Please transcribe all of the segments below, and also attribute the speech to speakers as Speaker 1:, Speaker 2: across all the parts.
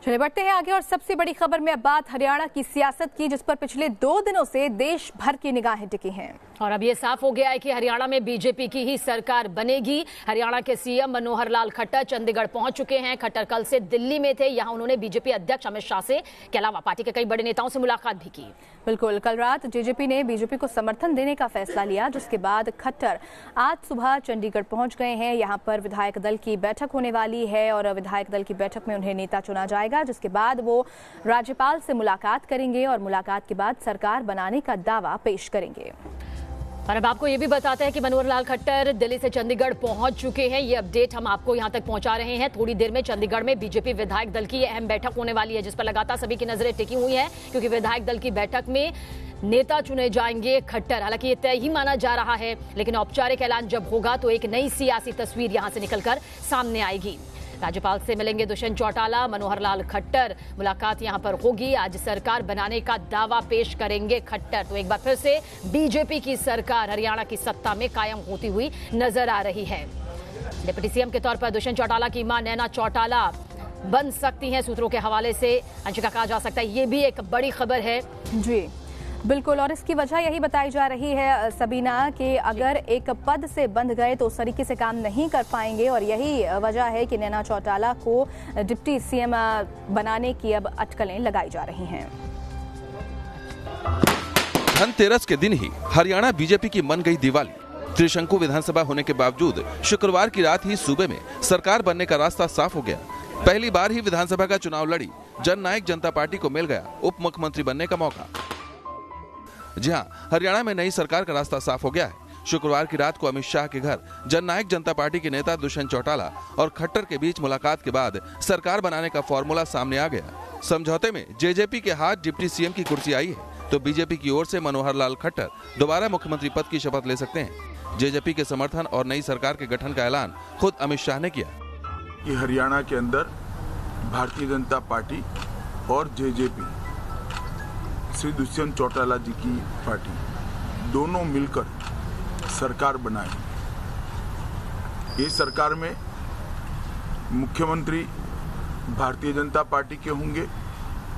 Speaker 1: चलिए बढ़ते हैं आगे और सबसे बड़ी खबर में अब बात हरियाणा की सियासत की, जिस पर पिछले 2 दिनों से देश भर की निगाहें टिकी हैं।
Speaker 2: और अब ये साफ हो गया है कि हरियाणा में बीजेपी की ही सरकार बनेगी। हरियाणा के सीएम मनोहर लाल खट्टर चंडीगढ़ पहुंच चुके हैं। खट्टर कल से दिल्ली में थे। यहां उन्होंने बीजेपी अध्यक्ष अमित शाह से के अलावा पार्टी के कई बड़े नेताओं से मुलाकात भी की।
Speaker 1: बिल्कुल, कल रात जेजेपी ने बीजेपी को समर्थन देने का फैसला लिया, जिसके बाद खट्टर आज सुबह चंडीगढ़ पहुंच गए हैं। यहाँ पर विधायक दल की बैठक होने वाली है और विधायक दल की बैठक में उन्हें नेता चुना जाएगा, जिसके बाद वो राज्यपाल से मुलाकात करेंगे और मुलाकात के बाद सरकार बनाने का दावा पेश करेंगे।
Speaker 2: और अब आपको ये भी बताते हैं कि मनोहर लाल खट्टर दिल्ली से चंडीगढ़ पहुंच चुके हैं। ये अपडेट हम आपको यहां तक पहुंचा रहे हैं। थोड़ी देर में चंडीगढ़ में बीजेपी विधायक दल की अहम बैठक होने वाली है, जिस पर लगातार सभी की नजरें टिकी हुई हैं, क्योंकि विधायक दल की बैठक में नेता चुने जाएंगे खट्टर। हालांकि ये तय ही माना जा रहा है, लेकिन औपचारिक ऐलान जब होगा तो एक नई सियासी तस्वीर यहां से निकलकर सामने आएगी। राज्यपाल से मिलेंगे दुष्यंत चौटाला, मनोहर लाल खट्टर। मुलाकात यहां पर होगी। आज सरकार बनाने का दावा पेश करेंगे खट्टर। तो एक बार फिर से बीजेपी की सरकार हरियाणा की सत्ता में कायम होती हुई नजर आ रही है। डिप्टी सीएम के तौर पर दुष्यंत चौटाला की मां नैना चौटाला बन सकती हैं, सूत्रों के हवाले से अंशिका कहा जा सकता है। ये भी एक बड़ी खबर है
Speaker 1: जी बिल्कुल, और इसकी वजह यही बताई जा रही है सबीना कि अगर एक पद से बंध गए तो उस तरीके से काम नहीं कर पाएंगे, और यही वजह है कि नैना चौटाला को डिप्टी सीएम बनाने की अब अटकलें लगाई जा रही हैं।
Speaker 3: धनतेरस के दिन ही हरियाणा बीजेपी की मन गई दिवाली। त्रिशंकु विधानसभा होने के बावजूद शुक्रवार की रात ही सूबे में सरकार बनने का रास्ता साफ हो गया। पहली बार ही विधानसभा का चुनाव लड़ी जननायक जनता पार्टी को मिल गया उप मुख्यमंत्री बनने का मौका। जी हां, हरियाणा में नई सरकार का रास्ता साफ हो गया है। शुक्रवार की रात को अमित शाह के घर जननायक जनता पार्टी के नेता दुष्यंत चौटाला और खट्टर के बीच मुलाकात के बाद सरकार बनाने का फॉर्मूला सामने आ गया। समझौते में जेजेपी के हाथ डिप्टी सीएम की कुर्सी आई है, तो बीजेपी की ओर से मनोहर लाल खट्टर दोबारा मुख्यमंत्री पद की शपथ ले सकते हैं। जेजेपी के समर्थन और नई सरकार के गठन का ऐलान खुद अमित शाह ने किया।
Speaker 4: कि हरियाणा के अंदर भारतीय जनता पार्टी और जेजेपी श्री दुष्यंत चौटाला जी की पार्टी दोनों मिलकर सरकार बनाए। ये सरकार में मुख्यमंत्री भारतीय जनता पार्टी के होंगे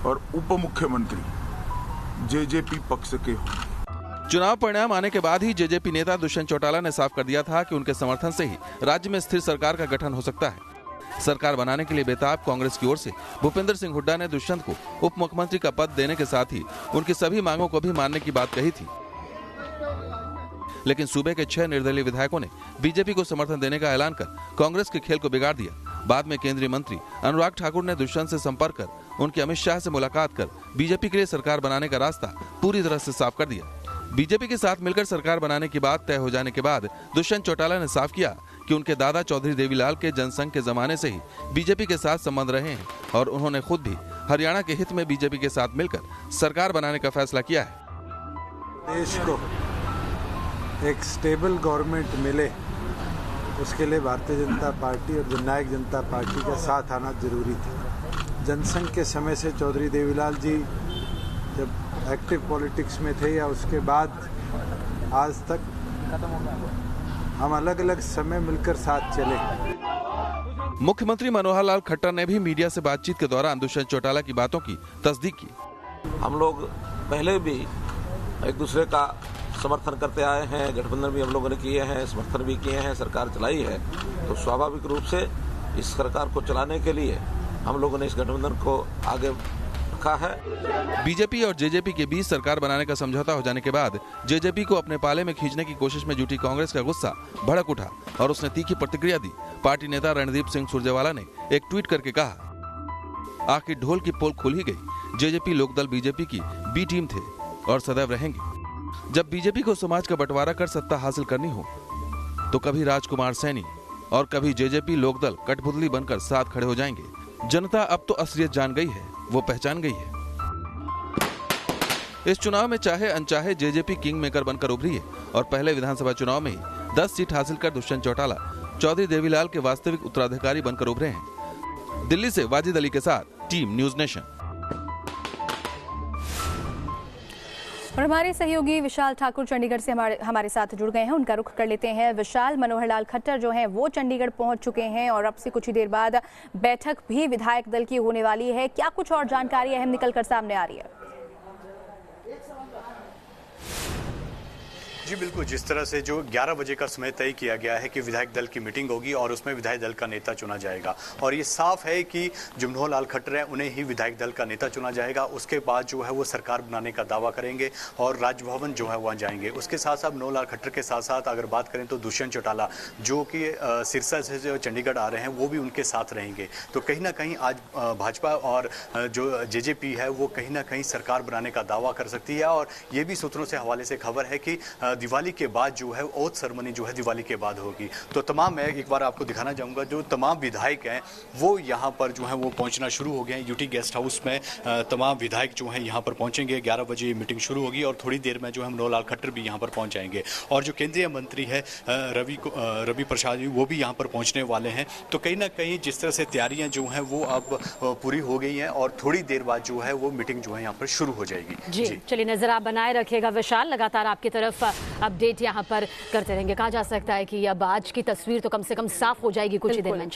Speaker 4: और उप मुख्यमंत्री जेजेपी पक्ष के होंगे।
Speaker 3: चुनाव परिणाम आने के बाद ही जेजेपी नेता दुष्यंत चौटाला ने साफ कर दिया था कि उनके समर्थन से ही राज्य में स्थिर सरकार का गठन हो सकता है। सरकार बनाने के लिए बेताब कांग्रेस की ओर से भूपेंद्र सिंह हुड्डा ने दुष्यंत को उप मुख्यमंत्री का पद देने के साथ ही उनकी सभी मांगों को भी मानने की बात कही थी, लेकिन सूबे के 6 निर्दलीय विधायकों ने बीजेपी को समर्थन देने का ऐलान कर कांग्रेस के खेल को बिगाड़ दिया। बाद में केंद्रीय मंत्री अनुराग ठाकुर ने दुष्यंत से संपर्क कर उनकी अमित शाह से मुलाकात कर बीजेपी के लिए सरकार बनाने का रास्ता पूरी तरह से साफ कर दिया। बीजेपी के साथ मिलकर सरकार बनाने की बात तय हो जाने के बाद दुष्यंत चौटाला ने साफ किया कि उनके दादा चौधरी देवीलाल के जनसंघ के जमाने से ही बीजेपी के साथ संबंध रहे हैं और उन्होंने खुद भी हरियाणा के हित में बीजेपी के साथ मिलकर सरकार बनाने का फैसला किया है।
Speaker 5: देश को एक स्टेबल गवर्नमेंट मिले, उसके लिए भारतीय जनता पार्टी और जननायक जनता पार्टी का साथ आना जरूरी था। जनसंघ के समय से चौधरी देवीलाल जी जब एक्टिव पॉलिटिक्स में थे या उसके बाद आज तक हम अलग अलग समय मिलकर साथ चले।
Speaker 3: मुख्यमंत्री मनोहर लाल खट्टर ने भी मीडिया से बातचीत के दौरान दुष्यंत चौटाला की बातों की तस्दीक की।
Speaker 6: हम लोग पहले भी एक दूसरे का समर्थन करते आए हैं, गठबंधन भी हम लोगों ने किए हैं, समर्थन भी किए हैं, सरकार चलाई है, तो स्वाभाविक रूप से इस सरकार को चलाने के लिए हम लोगों ने इस गठबंधन को आगे है।
Speaker 3: बीजेपी और जेजेपी के बीच सरकार बनाने का समझौता हो जाने के बाद जेजेपी को अपने पाले में खींचने की कोशिश में जुटी कांग्रेस का गुस्सा भड़क उठा और उसने तीखी प्रतिक्रिया दी। पार्टी नेता रणदीप सिंह सुरजेवाला ने एक ट्वीट करके कहा, आखिर ढोल की पोल खुल ही गई। जेजेपी लोकदल बीजेपी की बी टीम थे और सदैव रहेंगे। जब बीजेपी को समाज का बंटवारा कर सत्ता हासिल करनी हो तो कभी राजकुमार सैनी और कभी जेजेपी लोकदल कठपुतली बनकर साथ खड़े हो जाएंगे। जनता अब तो असलियत जान गई है, वो पहचान गई है। इस चुनाव में चाहे अनचाहे जेजेपी किंग मेकर बनकर उभरी है और पहले विधानसभा चुनाव में ही 10 सीट हासिल कर दुष्यंत चौटाला चौधरी देवीलाल के वास्तविक उत्तराधिकारी बनकर उभरे हैं। दिल्ली से वाजिद अली के साथ टीम न्यूज नेशन।
Speaker 1: और हमारे सहयोगी विशाल ठाकुर चंडीगढ़ से हमारे साथ जुड़ गए हैं। उनका रुख कर लेते हैं। विशाल, मनोहर लाल खट्टर जो हैं वो चंडीगढ़ पहुंच चुके हैं और अब से कुछ ही देर बाद बैठक भी विधायक दल की होने वाली है। क्या कुछ और जानकारी अहम निकलकर सामने आ रही है?
Speaker 7: जी बिल्कुल, जिस तरह से जो 11 बजे का समय तय किया गया है कि विधायक दल की मीटिंग होगी और उसमें विधायक दल का नेता चुना जाएगा और ये साफ है कि जो मनोहर लाल खट्टर हैं उन्हें ही विधायक दल का नेता चुना जाएगा। उसके बाद जो है वो सरकार बनाने का दावा करेंगे और राजभवन जो है वहाँ जाएंगे। उसके साथ साथ मनोहर लाल खट्टर के साथ साथ अगर बात करें तो दुष्यंत चौटाला जो कि सिरसा से जो चंडीगढ़ आ रहे हैं वो भी उनके साथ रहेंगे। तो कहीं ना कहीं आज भाजपा और जो जेजेपी है वो कहीं ना कहीं सरकार बनाने का दावा कर सकती है। और ये भी सूत्रों से हवाले से खबर है कि दिवाली के बाद जो है ओथ सेरेमनी जो है दिवाली के बाद होगी। तो तमाम, मैं एक बार आपको दिखाना चाहूँगा, जो तमाम विधायक हैं वो यहाँ पर जो है वो पहुँचना शुरू हो गए हैं। यूटी गेस्ट हाउस में तमाम विधायक जो हैं यहाँ पर पहुँचेंगे। 11 बजे मीटिंग शुरू होगी और थोड़ी देर में जो है मनोहर लाल खट्टर भी यहाँ पर पहुँच जाएंगे। और जो केंद्रीय मंत्री है रवि प्रसाद जी वो भी यहाँ पर पहुँचने वाले हैं। तो कहीं ना कहीं जिस तरह से तैयारियाँ जो हैं वो अब पूरी हो गई हैं और थोड़ी देर बाद जो है वो मीटिंग जो है यहाँ पर शुरू हो जाएगी।
Speaker 2: जी चलिए, नजर आप बनाए रखिएगा विशाल, लगातार आपकी तरफ अपडेट यहाँ पर करते रहेंगे। कहा जा सकता है कि अब आज की तस्वीर तो कम से कम साफ हो जाएगी कुछ ही देर में।